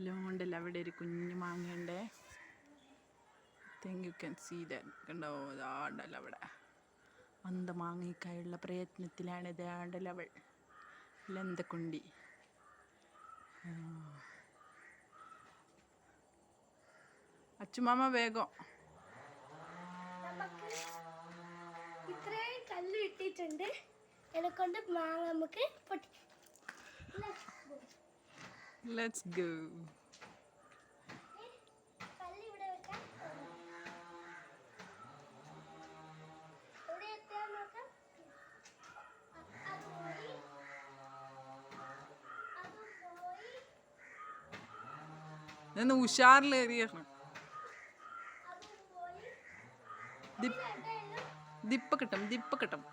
ലോണ്ടല്ല അവിടെ ഒരു കുഞ്ഞു മാങ്ങയുണ്ട്. Think you can see that. കണ്ടോ, ആണ്ടല്ല അവിടെ അന്ത മാങ്ങയ്ക്കായുള്ള പ്രയത്നത്തിലാണ്. ഇത് ആണ്ടല്ല അവൾ ലന്തക്കുണ്ടി. അച്ചുമാമ വേഗം. ഇത്രയും കല്ല് കിട്ടിയിട്ടുണ്ട്. എന്നെക്കൊണ്ട് മാങ്ങ നമുക്ക് പൊട്ടിക്കാം. Let's go. കല്ല് ഇവിടെ വെക്കാം. ഇവിടെ എത്താൻ നോക്കാം. അത് പോയി. ഞാൻ ഉഷാറിലേറിയാണ്. ദിപ്പ കിട്ടും.